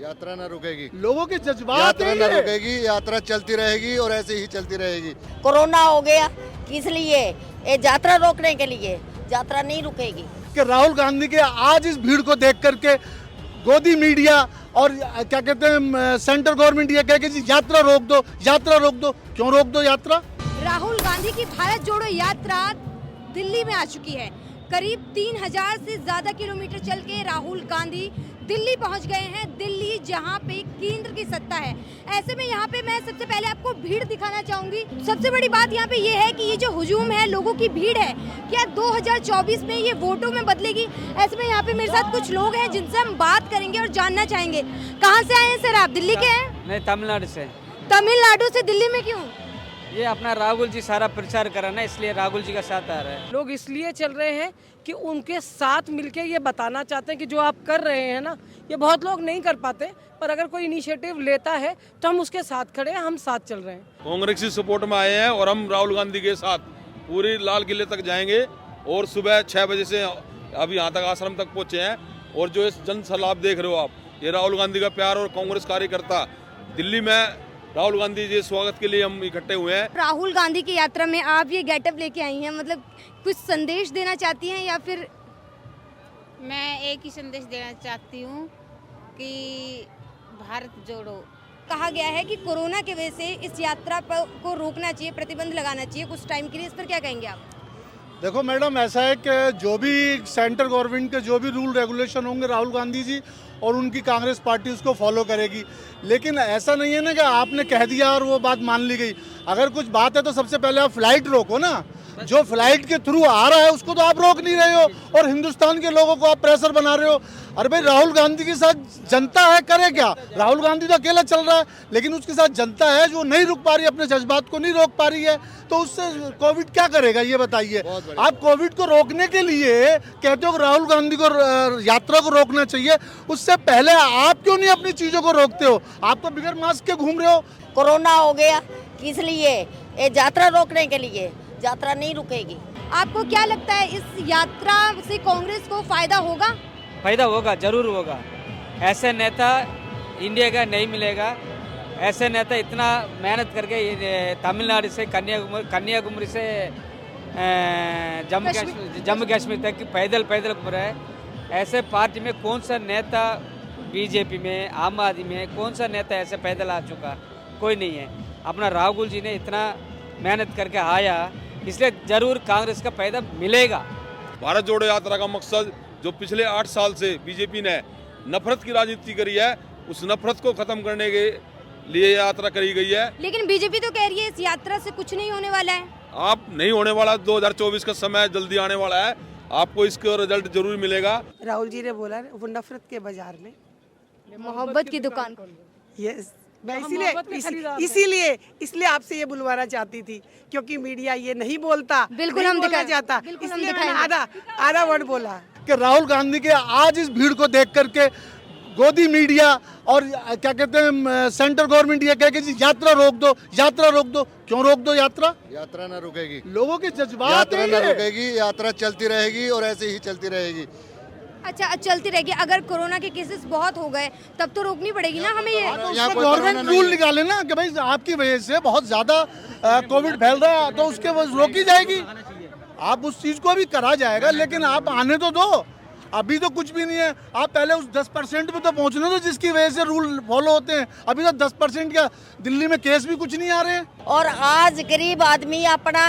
यात्रा न रुकेगी, लोगों के जज्बात यात्रा हैं न ये। रुकेगी, यात्रा चलती रहेगी और ऐसे ही चलती रहेगी। कोरोना हो गया, किस लिए? ये यात्रा रोकने के लिए, यात्रा नहीं रुकेगी। कि राहुल गांधी के आज इस भीड़ को देख करके गोदी मीडिया और क्या कहते हैं सेंट्रल गवर्नमेंट ये कहे कि जी यात्रा रोक दो, यात्रा रोक दो। क्यों रोक दो यात्रा? राहुल गांधी की भारत जोड़ो यात्रा दिल्ली में आ चुकी है। करीब 3000 से ज्यादा किलोमीटर चल के राहुल गांधी दिल्ली पहुंच गए हैं। दिल्ली जहां पे केंद्र की सत्ता है। ऐसे में यहाँ पे मैं सबसे पहले आपको भीड़ दिखाना चाहूंगी। सबसे बड़ी बात यहाँ पे ये है कि ये जो हुजूम है, लोगों की भीड़ है, क्या 2024 में ये वोटों में बदलेगी? ऐसे में यहाँ पे मेरे साथ कुछ लोग हैं जिनसे हम बात करेंगे और जानना चाहेंगे। कहाँ से आए हैं सर आप? दिल्ली के हैं? नहीं, तमिलनाडु से। तमिलनाडु से दिल्ली में क्यों? ये अपना राहुल जी सारा प्रचार करा ना, इसलिए राहुल जी का साथ आ रहा है। लोग इसलिए चल रहे हैं कि उनके साथ मिलके ये बताना चाहते हैं कि जो आप कर रहे हैं ना, ये बहुत लोग नहीं कर पाते, पर अगर कोई इनिशिएटिव लेता है तो हम उसके साथ खड़े हैं, हम साथ चल रहे हैं। कांग्रेस की सपोर्ट में आए हैं और हम राहुल गांधी के साथ पूरी लाल किले तक जाएंगे और सुबह 6 बजे से अभी यहाँ तक आश्रम तक पहुँचे हैं। और जो इस जन सैलाब देख रहे हो आप, ये राहुल गांधी का प्यार और कांग्रेस कार्यकर्ता दिल्ली में राहुल गांधी जी स्वागत के लिए हम इकट्ठे हुए हैं। राहुल गांधी की यात्रा में आप ये गेटअप लेके आई हैं, मतलब कुछ संदेश देना चाहती हैं या फिर? मैं एक ही संदेश देना चाहती हूँ कि भारत जोड़ो। कहा गया है कि कोरोना की वजह से इस यात्रा को रोकना चाहिए, प्रतिबंध लगाना चाहिए कुछ टाइम के लिए। इस पर क्या कहेंगे आप? देखो मैडम, ऐसा है कि जो भी सेंट्रल गवर्नमेंट के जो भी रूल रेगुलेशन होंगे, राहुल गांधी जी और उनकी कांग्रेस पार्टी उसको फॉलो करेगी। लेकिन ऐसा नहीं है ना कि आपने कह दिया और वो बात मान ली गई। अगर कुछ बात है तो सबसे पहले आप फ्लाइट रोको ना। जो फ्लाइट के थ्रू आ रहा है उसको तो आप रोक नहीं रहे हो और हिंदुस्तान के लोगों को आप प्रेशर बना रहे हो। अरे भाई, राहुल गांधी के साथ जनता है, करे क्या? राहुल गांधी तो अकेला चल रहा है, लेकिन उसके साथ जनता है जो नहीं रुक पा रही, अपने जज्बात को नहीं रोक पा रही है। तो उससे कोविड क्या करेगा ये बताइए? आप कोविड को रोकने के लिए कहते हो कि राहुल गांधी को यात्रा को रोकना चाहिए, उससे पहले आप क्यों नहीं अपनी चीजों को रोकते हो? आप तो बिगर मास्क के घूम रहे हो। कोरोना हो गया, किस लिए? ये यात्रा रोकने के लिए, यात्रा नहीं रुकेगी। आपको क्या लगता है इस यात्रा से कांग्रेस को फायदा होगा? फायदा होगा, जरूर होगा। ऐसे नेता इंडिया का नहीं मिलेगा। ऐसे नेता इतना मेहनत करके तमिलनाडु से कन्याकुमारी से जम्मू कश्मीर तक पैदल घूम रहा है। ऐसे पार्टी में कौन सा नेता, बीजेपी में, आम आदमी में कौन सा नेता ऐसे पैदल आ चुका? कोई नहीं है। अपना राहुल जी ने इतना मेहनत करके आया, इसलिए जरूर कांग्रेस का फायदा मिलेगा। भारत जोड़ो यात्रा का मकसद जो पिछले 8 साल से बीजेपी ने नफरत की राजनीति करी है, उस नफरत को खत्म करने के लिए यात्रा करी गई है। लेकिन बीजेपी तो कह रही है इस यात्रा से कुछ नहीं होने वाला है। आप नहीं होने वाला, 2024 का समय जल्दी आने वाला है, आपको इसका रिजल्ट जरूर मिलेगा। राहुल जी ने बोला वो नफरत के बाजार में मोहब्बत की दुकान खोल। यस, मैं इसीलिए आपसे ये बुलवाना चाहती थी, क्योंकि मीडिया ये नहीं बोलता। बिल्कुल नहीं हम बोलना दिखाएंगे, चाहता, बिल्कुल हम इसलिए मैंने दिखाएंगे। आधा वर्ड बोला कि राहुल गांधी के आज इस भीड़ को देख करके गोदी मीडिया और क्या कहते हैं सेंट्रल गवर्नमेंट ये कहे कि जी यात्रा रोक दो, यात्रा रोक दो। क्यों रोक दो यात्रा? यात्रा न रुकेगी, लोगों के जज्बात यात्रा हैं न ये। रुकेगी, यात्रा चलती रहेगी और ऐसे ही चलती रहेगी। अच्छा, चलती रहेगी। अगर कोरोना के केसेस बहुत हो गए तब तो रोकनी पड़ेगी ना हमें ये। यहाँ कोई गवर्नमेंट कोरोना नहीं रूल है। निकाले ना कि भाई आपकी वजह से बहुत ज्यादा कोविड फैल रहा है, तो उसके वजह रोकी जाएगी। आप उस चीज को भी करा जाएगा, लेकिन आप आने तो दो। अभी तो कुछ भी नहीं है। आप पहले उस 10% पे तो पहुंचने दो जिसकी वजह से रूल फॉलो होते हैं। अभी तो 10% का दिल्ली में केस भी कुछ नहीं आ रहे हैं। और आज गरीब आदमी अपना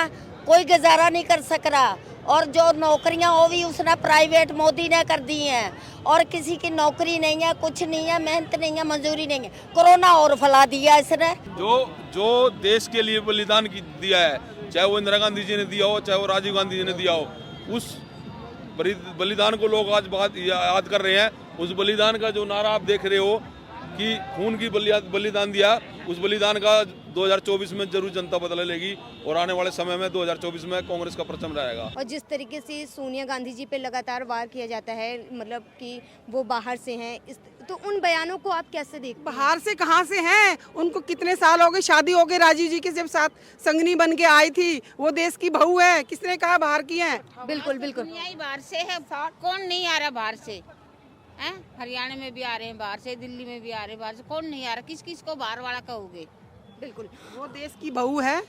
कोई गुजारा नहीं कर सक रहा, और जो नौकरियां वो भी उसने प्राइवेट मोदी ने कर दी हैं, और किसी की नौकरी नहीं है, कुछ नहीं है, मेहनत नहीं है, मजदूरी नहीं है। कोरोना और फैला दिया इसने। जो देश के लिए बलिदान दिया है, चाहे वो इंदिरा गांधी जी ने दिया हो, चाहे वो राजीव गांधी जी ने दिया हो, उस बलिदान को लोग आज बहुत याद कर रहे हैं। उस बलिदान का जो नारा आप देख रहे हो कि खून की बलिदान दिया, उस बलिदान का 2024 में जरूर जनता बदला लेगी और आने वाले समय में 2024 में कांग्रेस का परचम रहेगा। और जिस तरीके से सोनिया गांधी जी पे लगातार वार किया जाता है, मतलब कि वो बाहर से हैं, तो उन बयानों को आप कैसे देखते हैं? बाहर से कहाँ से हैं? उनको कितने साल हो गए, शादी हो गई राजीव जी के जब साथ संगनी बन के आई थी। वो देश की बहू है, किसने कहा बाहर की है? बिल्कुल बिल्कुल। दुनिया ही बाहर से है, कौन नहीं आ रहा बाहर से? हैं? हरियाणा में भी आ रहे हैं बाहर से, दिल्ली में भी आ रहे हैं बाहर से, कौन नहीं आ रहा? किस किस को बाहर वाला कहोगे? बिल्कुल। वो देश की बहू है,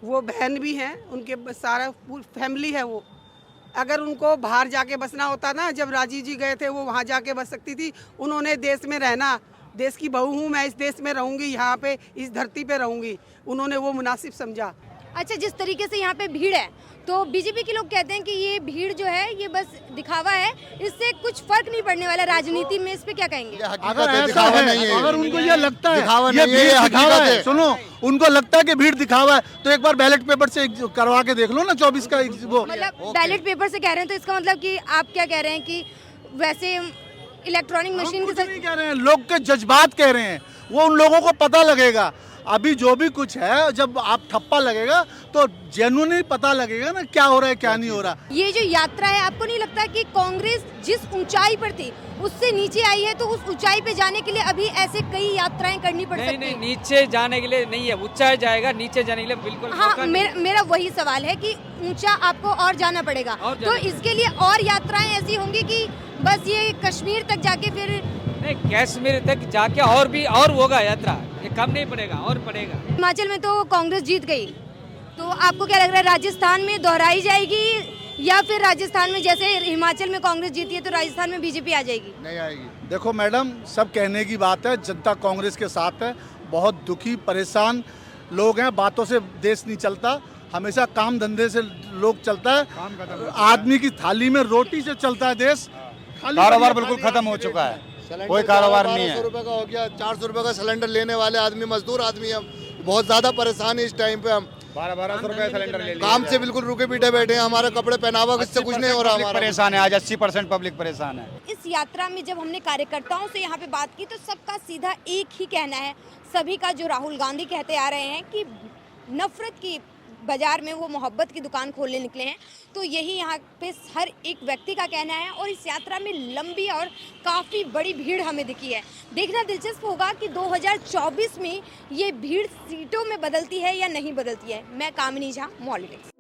वो बहन भी है, उनके सारा फैमिली है। वो अगर उनको बाहर जाके बसना होता ना, जब राजीव जी गए थे वो वहाँ जाके बस सकती थी। उन्होंने देश में रहना, देश की बहू हूँ मैं, इस देश में रहूँगी, यहाँ पे इस धरती पे रहूँगी, उन्होंने वो मुनासिब समझा। अच्छा, जिस तरीके से यहाँ पे भीड़ है, तो बीजेपी के लोग कहते हैं कि ये भीड़ जो है ये बस दिखावा है, इससे कुछ फर्क नहीं पड़ने वाला राजनीति में। इस पे क्या कहेंगे? अगर ऐसा दिखावा है, नहीं है, अगर उनको ये लगता है दिखावा ये नहीं है, भीड़ ये दिखावा हकीकत है, है। सुनो, उनको लगता है कि भीड़ दिखावा है, तो एक बार बैलेट पेपर से करवा के देख लो ना, 24 का वो। मतलब बैलेट पेपर से कह रहे हैं, तो इसका मतलब कि आप क्या कह रहे हैं कि वैसे इलेक्ट्रॉनिक हम मशीन के कुछ साथ नहीं कह रहे हैं, लोग के जज्बात कह रहे हैं, वो उन लोगों को पता लगेगा। अभी जो भी कुछ है, जब आप ठप्पा लगेगा तो जेन्युइनली पता लगेगा ना क्या हो रहा है क्या नहीं हो रहा। ये जो यात्रा है, आपको नहीं लगता कि कांग्रेस जिस ऊंचाई पर थी उससे नीचे आई है, तो उस ऊंचाई पे जाने के लिए अभी ऐसे कई यात्राएं करनी पड़ सकती नहीं हैं? नीचे जाने के लिए नहीं है, ऊंचा जाएगा, नीचे जाने के लिए बिल्कुल हाँ, मौका नहीं। मेरा वही सवाल है कि ऊंचा आपको और जाना पड़ेगा, तो इसके लिए और यात्राएं ऐसी होंगी कि बस ये कश्मीर तक जाके फिर नहीं, कश्मीर तक जाके और भी और होगा यात्रा, ये कम नहीं पड़ेगा, और पड़ेगा। हिमाचल में तो कांग्रेस जीत गई, तो आपको क्या लग रहा है, राजस्थान में दोहराई जाएगी या फिर राजस्थान में जैसे हिमाचल में कांग्रेस जीती है तो राजस्थान में बीजेपी आ जाएगी? नहीं आएगी। देखो मैडम, सब कहने की बात है, जनता कांग्रेस के साथ है, बहुत दुखी परेशान लोग हैं, बातों से देश नहीं चलता, हमेशा काम धंधे से लोग चलता है, आदमी की थाली में रोटी से चलता है देश। कारोबार बिल्कुल खत्म हो चुका है, कोई कारोबार नहीं है। 1200 रुपए का हो गया, 400 रुपए का सिलेंडर लेने वाले आदमी, मजदूर आदमी हम बहुत ज्यादा परेशान है इस टाइम पे। हम 1200 रुपए सिलेंडर ले काम से बिल्कुल रुके पीटे बैठे हैं, हमारे कपड़े पहनावा इससे कुछ नहीं हो रहा हमारा। परेशान है, आज 80% पब्लिक परेशान है। इस यात्रा में जब हमने कार्यकर्ताओं से यहाँ पे बात की तो सबका सीधा एक ही कहना है, सभी का जो राहुल गांधी कहते आ रहे हैं कि नफरत की बाजार में वो मोहब्बत की दुकान खोलने निकले हैं, तो यही यहाँ पे हर एक व्यक्ति का कहना है। और इस यात्रा में लंबी और काफ़ी बड़ी भीड़ हमें दिखी है। देखना दिलचस्प होगा कि 2024 में ये भीड़ सीटों में बदलती है या नहीं बदलती है। मैं कामिनी झा, मॉलिटिक्स।